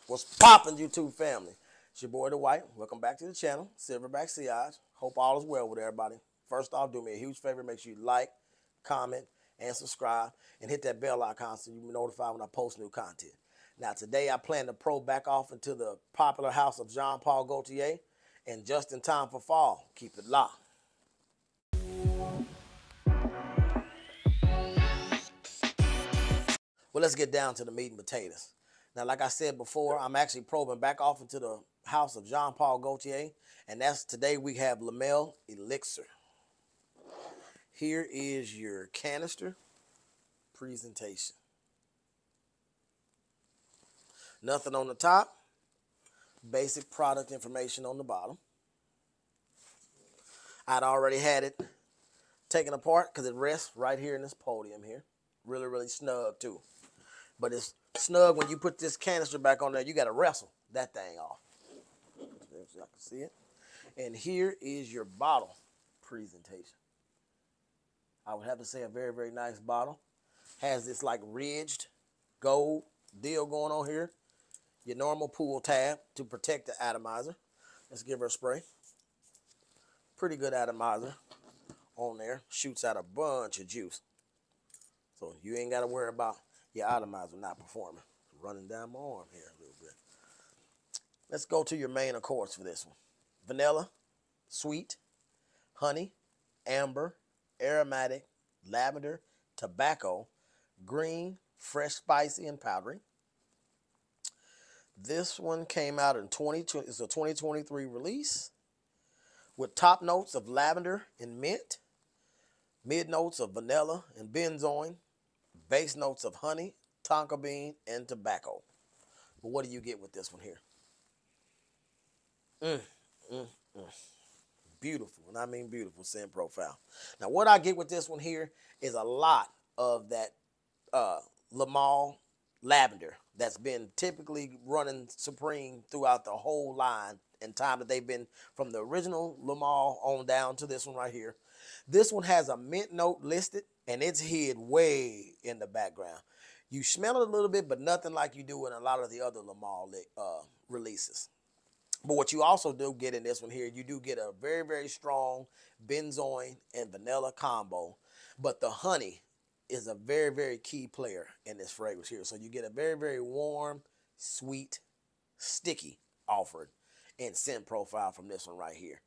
What's poppin', YouTube family? It's your boy, The White. Welcome back to the channel, Silverback Sea Eyes. Hope all is well with everybody. First off, do me a huge favor. Make sure you like, comment, and subscribe, and hit that bell icon so you can be notified when I post new content. Now, today I plan to probe back off into the popular house of Jean-Paul Gaultier, and just in time for fall. Keep it locked. Well, let's get down to the meat and potatoes. Now, like I said before, I'm actually probing back off into the house of Jean-Paul Gaultier, and that's today we have Lamel Elixir. Here is your canister presentation. Nothing on the top, basic product information on the bottom. I'd already had it taken apart because it rests right here in this podium here. Really, really snug too. But it's snug when you put this canister back on there. You got to wrestle that thing off. So y'all can see it. And here is your bottle presentation. I would have to say a very, very nice bottle. Has this like ridged gold deal going on here. Your normal pool tab to protect the atomizer. Let's give her a spray. Pretty good atomizer on there. Shoots out a bunch of juice. So you ain't got to worry about your atomizer not performing. Running down my arm here a little bit. Let's go to your main accords for this one. Vanilla, sweet, honey, amber, aromatic, lavender, tobacco, green, fresh, spicy, and powdery. This one came out in it's a 2023 release with top notes of lavender and mint, mid notes of vanilla and benzoin, base notes of honey, tonka bean, and tobacco. But what do you get with this one here? Beautiful, and I mean beautiful scent profile. Now, what I get with this one here is a lot of that Lamel lavender that's been typically running supreme throughout the whole line and time that they've been from the original Lamel on down to this one right here. This one has a mint note listed, and it's hid way in the background. You smell it a little bit, but nothing like you do in a lot of the other Lamel releases. But what you also do get in this one here, you do get a very, very strong benzoin and vanilla combo. But the honey is a very, very key player in this fragrance here. So you get a very, very warm, sweet, sticky offered and scent profile from this one right here.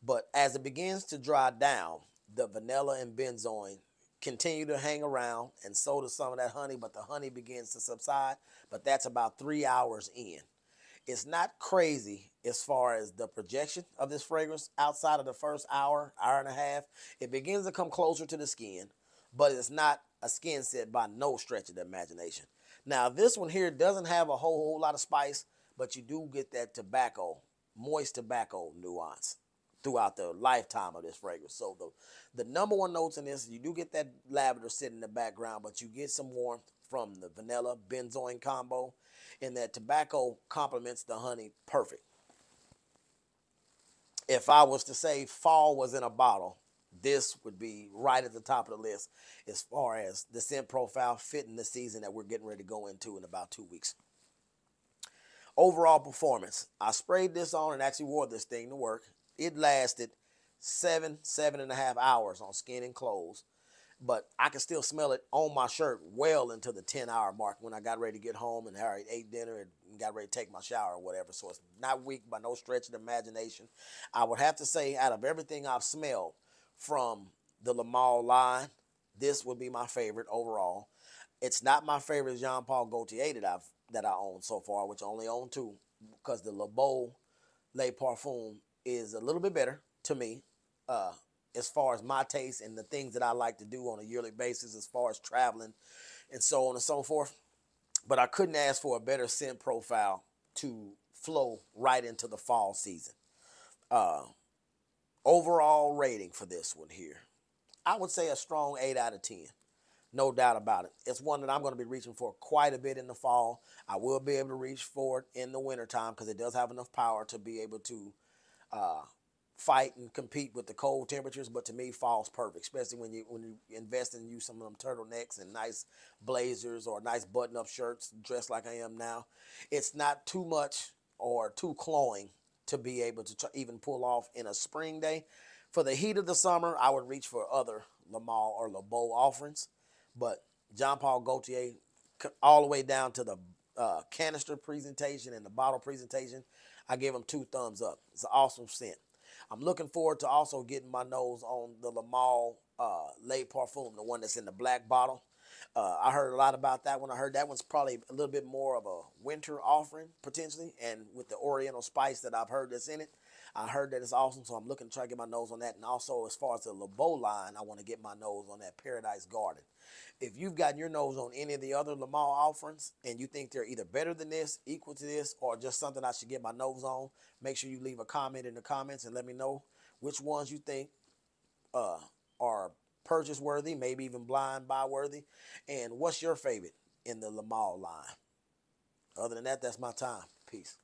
But as it begins to dry down, the vanilla and benzoin continue to hang around, and so does some of that honey, but the honey begins to subside, but that's about 3 hours in. It's not crazy as far as the projection of this fragrance outside of the first hour, hour and a half. It begins to come closer to the skin, but it's not a skin set by no stretch of the imagination. Now, this one here doesn't have a whole lot of spice, but you do get that tobacco, moist tobacco nuance throughout the lifetime of this fragrance. So the number one notes in this, you do get that lavender sitting in the background, but you get some warmth from the vanilla benzoin combo, and that tobacco complements the honey perfect. If I was to say fall was in a bottle, this would be right at the top of the list as far as the scent profile fitting the season that we're getting ready to go into in about 2 weeks. Overall performance, I sprayed this on and actually wore this thing to work. It lasted 7.5 hours on skin and clothes, but I can still smell it on my shirt well into the 10-hour mark when I got ready to get home and I ate dinner and got ready to take my shower or whatever. So it's not weak by no stretch of the imagination. I would have to say out of everything I've smelled from the Lamel line, this would be my favorite overall. It's not my favorite Jean-Paul Gaultier that I own so far, which I only own 2, because the Le Beau Le Parfum is a little bit better to me as far as my taste and the things that I like to do on a yearly basis as far as traveling and so on and so forth. But I couldn't ask for a better scent profile to flow right into the fall season. Overall rating for this one here, I would say a strong 8 out of 10. No doubt about it. It's one that I'm going to be reaching for quite a bit in the fall. I will be able to reach for it in the wintertime because it does have enough power to be able to fight and compete with the cold temperatures, but to me, fall's perfect, especially when you invest in you some of them turtlenecks and nice blazers or nice button-up shirts, dressed like I am now. It's not too much or too cloying to be able to even pull off in a spring day. For the heat of the summer, I would reach for other Lamal or LeBeau offerings, but John Paul Gaultier, all the way down to the canister presentation and the bottle presentation, I give them 2 thumbs up. It's an awesome scent. I'm looking forward to also getting my nose on the Lamal Le Parfum, the one that's in the black bottle. I heard a lot about that one. I heard that one's probably a little bit more of a winter offering, potentially, and with the oriental spice that I've heard that's in it, I heard that it's awesome, so I'm looking to try to get my nose on that. And also, as far as the LeBeau line, I want to get my nose on that Paradise Garden. If you've gotten your nose on any of the other Lamal offerings and you think they're either better than this, equal to this, or just something I should get my nose on, make sure you leave a comment in the comments and let me know which ones you think are purchase worthy, maybe even blind buy worthy, and what's your favorite in the Lamal line. Other than that, that's my time. Peace.